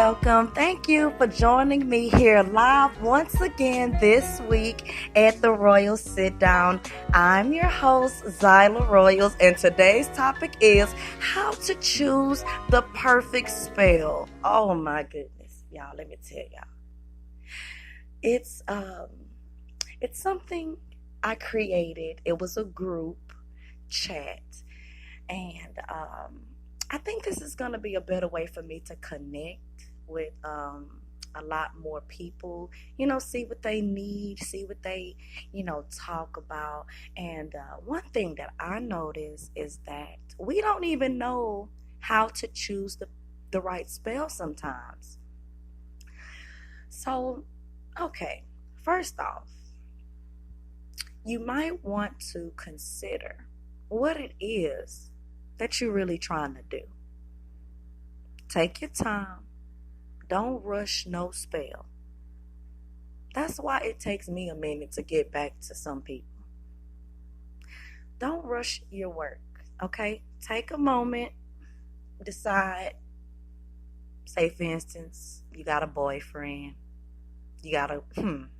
welcome. Thank you for joining me here live once again this week at the Royal Sit Down. I'm your host, Xyla Royals, and today's topic is how to choose the perfect spell. Oh my goodness, y'all, let me tell y'all. It's something I created. It was a group chat, and I think this is going to be a better way for me to connect with a lot more people, see what they need, see what they, talk about. And one thing that I notice is that we don't even know how to choose the right spell sometimes. So, okay, first off, you might want to consider what it is that you're really trying to do. Take your time. Don't rush no spell. That's why it takes me a minute to get back to some people. Don't rush your work, okay? Take a moment, decide. Say, for instance, you got a boyfriend. You got a,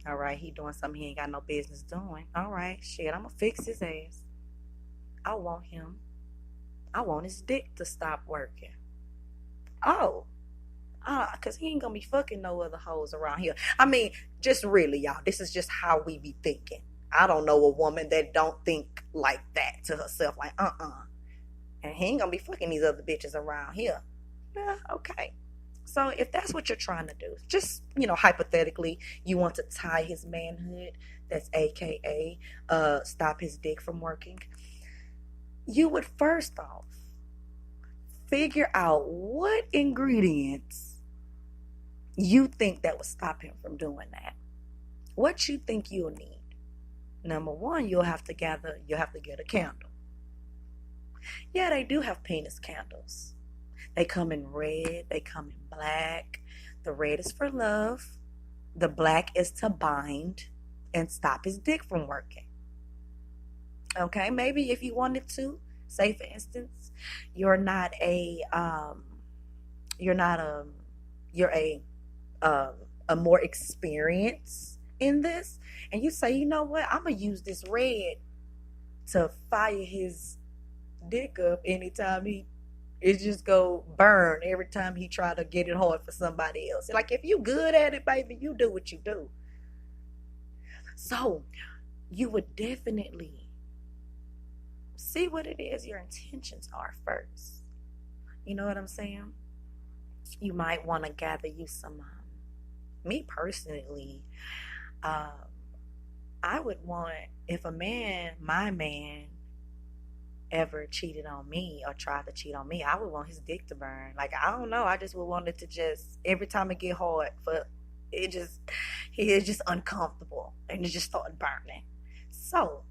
all right, he doing something he ain't got no business doing. All right, shit, I'm going to fix his ass. I want his dick to stop working. Because he ain't going to be fucking no other hoes around here. I mean, just really, y'all, this is just how we be thinking. I don't know a woman that don't think like that to herself, like, and he ain't going to be fucking these other bitches around here. Yeah, okay. So if that's what you're trying to do, just, hypothetically, you want to tie his manhood, that's AKA stop his dick from working, you would first off figure out what ingredients you think that would stop him from doing that. What you think you'll need. Number one, you'll have to get a candle. Yeah, they do have penis candles. They come in red, they come in black. The red is for love. The black is to bind and stop his dick from working. Okay, maybe if you wanted to, say for instance, you're a more experienced in this, and you say, you know what, I'm gonna use this red to fire his dick up anytime it just go burn every time he try to get it hard for somebody else. Like, if you good at it, baby, you do what you do. So you would definitely see what it is your intentions are first. You know what I'm saying? You might want to gather you some, me personally, I would want, if my man ever cheated on me or tried to cheat on me, I would want his dick to burn. Like, I don't know, I just would want it to just, every time it get hard, he is just uncomfortable and it just started burning. So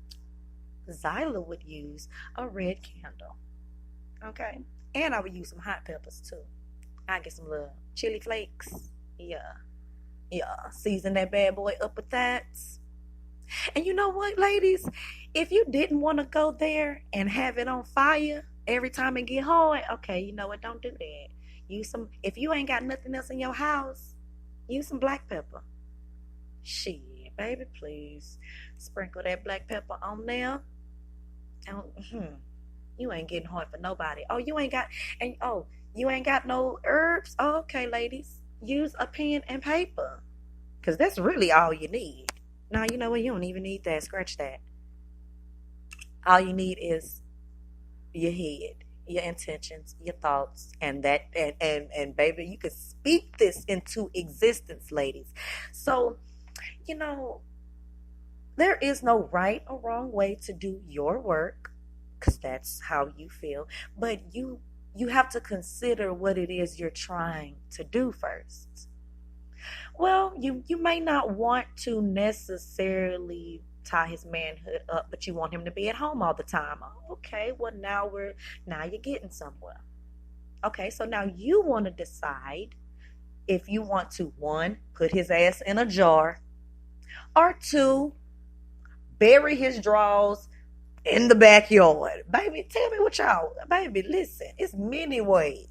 Xyla would use a red candle, okay? And I would use some hot peppers too. I get some little chili flakes, yeah, season that bad boy up with that. And you know what, ladies? If you didn't want to go there and have it on fire every time it get hard, okay, you know what? Don't do that. If you ain't got nothing else in your house, use some black pepper. Shit, baby, please sprinkle that black pepper on there. You ain't getting hard for nobody. You ain't got no herbs. Okay, ladies, use a pen and paper, because that's really all you need. Now, you know what? You don't even need that. Scratch that. All you need is your head, your intentions, your thoughts, and baby, you can speak this into existence, ladies. So, there is no right or wrong way to do your work, because that's how you feel. But you have to consider what it is you're trying to do first. Well, you may not want to necessarily tie his manhood up, but you want him to be at home all the time. Okay, well, now you're getting somewhere. Okay, so now you want to decide if you want to, one, put his ass in a jar, or two, bury his drawers in the backyard. Baby, tell me what y'all, baby, listen, it's many ways.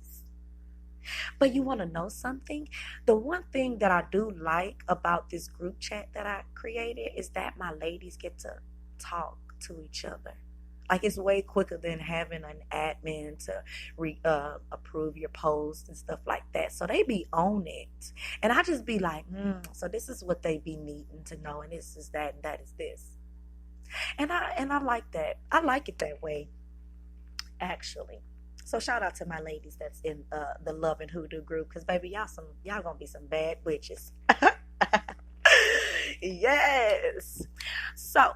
But you want to know something? The one thing that I do like about this group chat that I created is that my ladies get to talk to each other. Like, it's way quicker than having an admin to approve your posts and stuff like that. So they be on it, and I just be like, so this is what they be needing to know, and this is that, and that is this, and I like that. I like it that way, actually. So shout out to my ladies that's in the Love and Hoodoo group, because baby, y'all gonna be some bad witches. Yes. So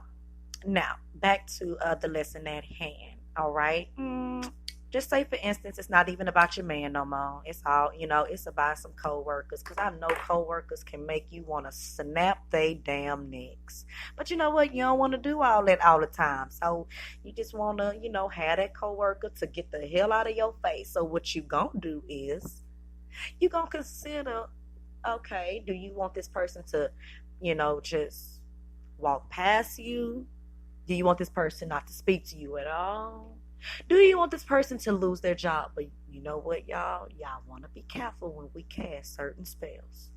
now back to the lesson at hand. All right. Just say, for instance, it's not even about your man no more. It's all, it's about some co-workers, because I know co-workers can make you want to snap they damn necks. But you know what? You don't want to do all that all the time. So you just want to, have that co-worker to get the hell out of your face. So what you gonna do is you gonna consider, okay, do you want this person to, just walk past you? Do you want this person not to speak to you at all? Do you want this person to lose their job? But you know what, y'all? Y'all want to be careful when we cast certain spells,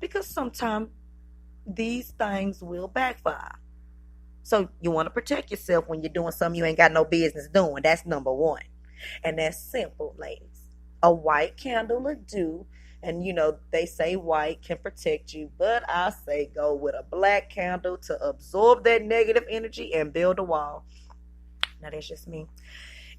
because sometimes these things will backfire. So you want to protect yourself when you're doing something you ain't got no business doing. That's number one. And that's simple, ladies. A white candle will do. And they say white can protect you, but I say go with a black candle to absorb that negative energy and build a wall. Now that's just me.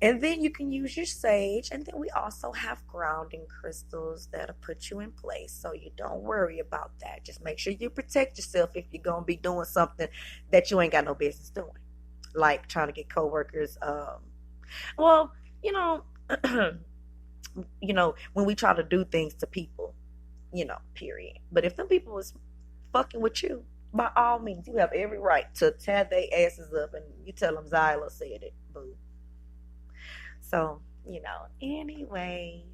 And then you can use your sage. And then we also have grounding crystals that'll put you in place, so you don't worry about that. Just make sure you protect yourself if you're going to be doing something that you ain't got no business doing. Like trying to get coworkers. Well, when we try to do things to people, period. But if them people is fucking with you, by all means, you have every right to tear their asses up, and you tell them Xyla said it, boo. So, anyways,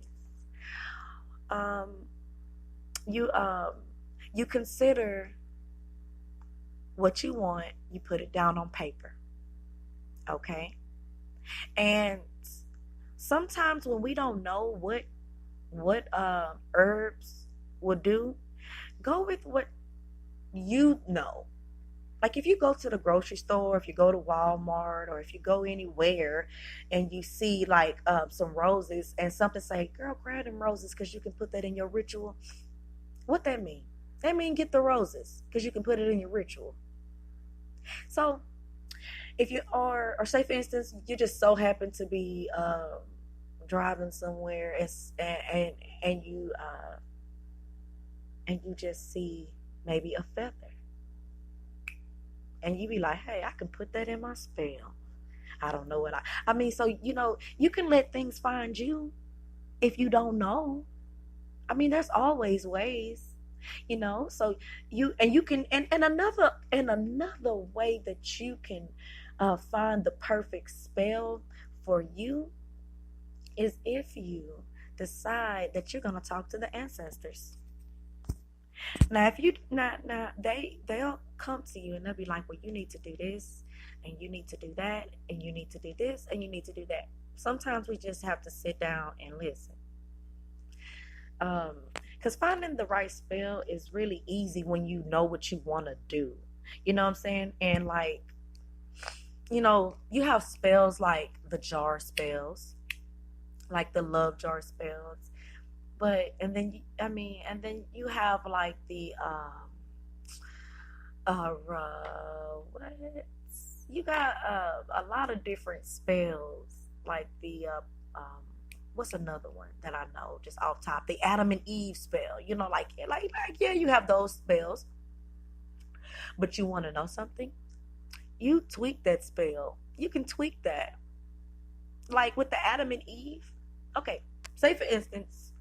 you consider what you want, you put it down on paper, okay? And sometimes when we don't know what herbs will do, go with what you know. Like, if you go to the grocery store, if you go to Walmart, or if you go anywhere and you see like some roses and something say, girl, grab them roses because you can put that in your ritual. What that mean? That mean get the roses because you can put it in your ritual. So if you are, or say for instance, you just so happen to be driving somewhere and you just see maybe a feather. And you be like, hey, I can put that in my spell. I don't know what I mean, so, you can let things find you if you don't know. I mean, there's always ways, so you can, and another way that you can find the perfect spell for you is if you decide that you're going to talk to the ancestors. Now, if you they'll come to you and they'll be like, well, you need to do this, and you need to do that, and you need to do this, and you need to do that. Sometimes we just have to sit down and listen. Because finding the right spell is really easy when you know what you want to do. You know what I'm saying? And like, you have spells like the jar spells, like the love jar spells. But and then you have like the what, you got a lot of different spells, like the what's another one that I know just off top, the Adam and Eve spell, like yeah, you have those spells. But you want to know something? You tweak that spell. You can tweak that, like with the Adam and Eve. Okay, say for instance,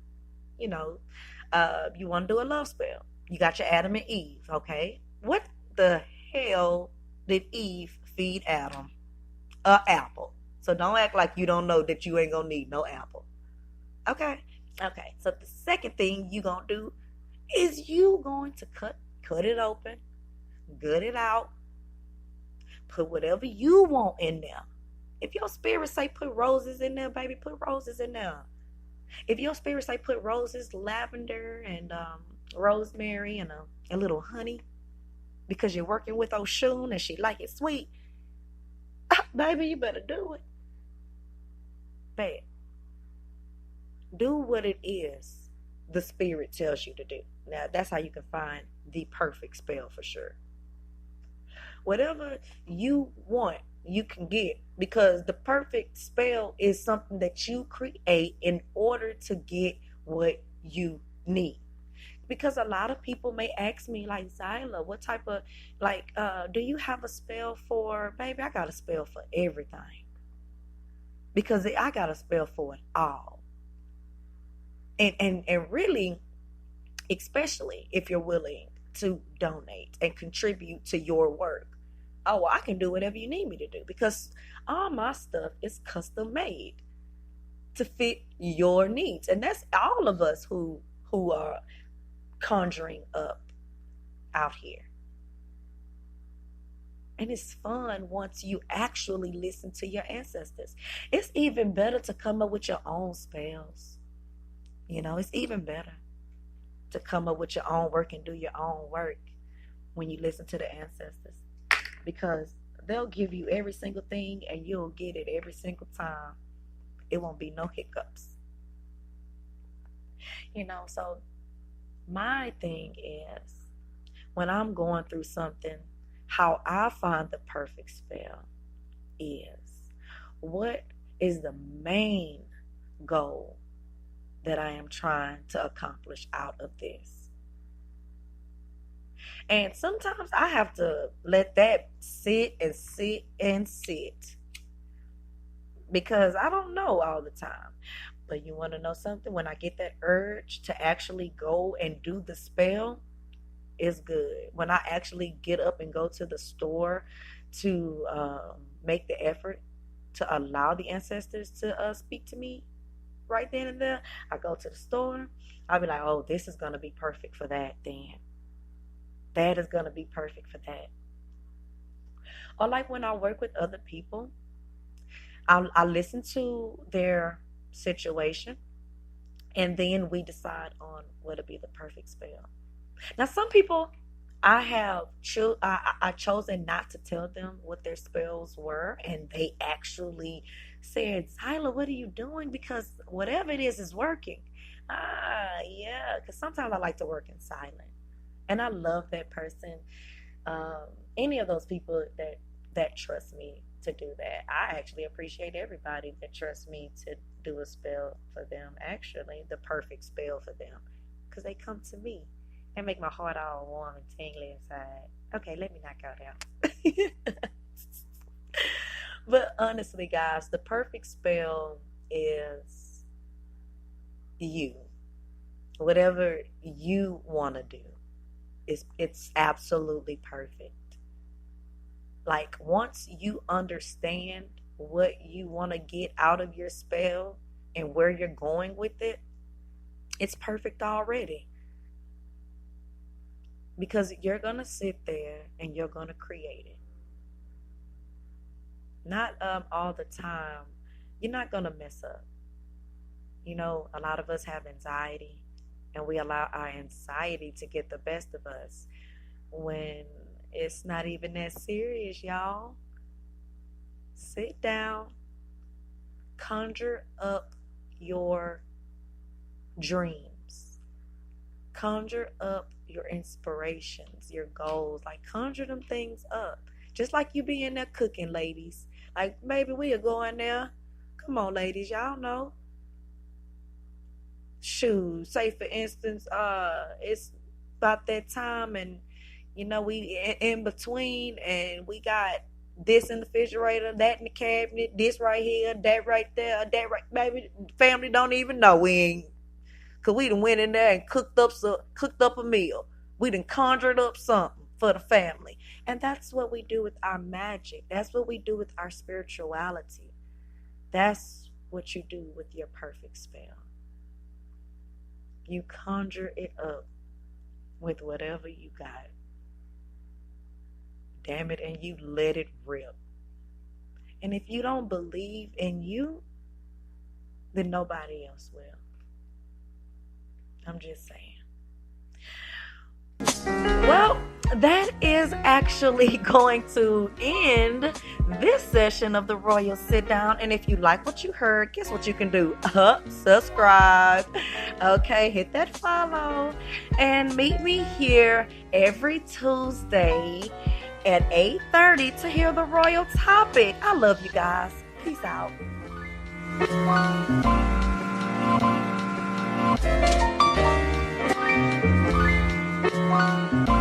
you want to do a love spell. You got your Adam and Eve, okay? What the hell did Eve feed Adam? An apple. So don't act like you don't know that you ain't gonna need no apple. Okay? Okay. So the second thing you gonna do is you going to cut it open, gut it out, put whatever you want in there. If your spirit say put roses in there, baby, put roses in there. If your spirit say put roses, lavender, and rosemary, and a little honey, because you're working with Oshun and she like it sweet, baby, you better do it. Bad. Do what it is the spirit tells you to do. Now, that's how you can find the perfect spell for sure. Whatever you want, you can get, because the perfect spell is something that you create in order to get what you need. Because a lot of people may ask me, like, Xyla, what type of, like, do you have a spell for, baby? I got a spell for everything, because I got a spell for it all. And really, especially if you're willing to donate and contribute to your work. Oh, well, I can do whatever you need me to do, because all my stuff is custom made to fit your needs. And that's all of us who are conjuring up out here. And it's fun once you actually listen to your ancestors. It's even better to come up with your own spells. It's even better to come up with your own work and do your own work when you listen to the ancestors, because they'll give you every single thing and you'll get it every single time. It won't be no hiccups. So my thing is, when I'm going through something, how I find the perfect spell is, what is the main goal that I am trying to accomplish out of this? And sometimes I have to let that sit and sit and sit, because I don't know all the time. But you want to know something? When I get that urge to actually go and do the spell, it's good. When I actually get up and go to the store to make the effort to allow the ancestors to speak to me right then and there, I go to the store, I'll be like, oh, this is going to be perfect for that then. That is going to be perfect for that. Or like when I work with other people, I listen to their situation, and then we decide on what'll be the perfect spell. Now, some people, I chosen not to tell them what their spells were, and they actually said, Xyla, what are you doing? Because whatever it is working. Yeah, because sometimes I like to work in silence, and I love that person. Any of those people that trust me to do that. I actually appreciate everybody that trusts me to do a spell for them, actually the perfect spell for them, because they come to me and make my heart all warm and tingly inside. Okay, let me knock out. But honestly, guys, the perfect spell is you. Whatever you want to do, it's absolutely perfect. Like, once you understand what you want to get out of your spell and where you're going with it, it's perfect already. Because you're going to sit there and you're going to create it. Not all the time. You're not going to mess up. A lot of us have anxiety, and we allow our anxiety to get the best of us when it's not even that serious, y'all. Sit down, conjure up your dreams, conjure up your inspirations, your goals. Like, conjure them things up. Just like you be in there cooking, ladies. Like, maybe we'll go in there. Come on, ladies, y'all know. Shoot, say for instance, it's about that time, and we in between, and we got this in the refrigerator, that in the cabinet, this right here, that right there, that right. Maybe family don't even know we ain't, cause we done went in there and cooked up a meal. We done conjured up something for the family, and that's what we do with our magic. That's what we do with our spirituality. That's what you do with your perfect spell. You conjure it up with whatever you got. Damn it, and you let it rip. And if you don't believe in you, then nobody else will. I'm just saying. Well, that is actually going to end this session of the Royal Sit Down. And if you like what you heard, guess what you can do? Subscribe. Okay, hit that follow. And meet me here every Tuesday at 8:30 to hear the Royal Topic. I love you guys. Peace out. Thank you.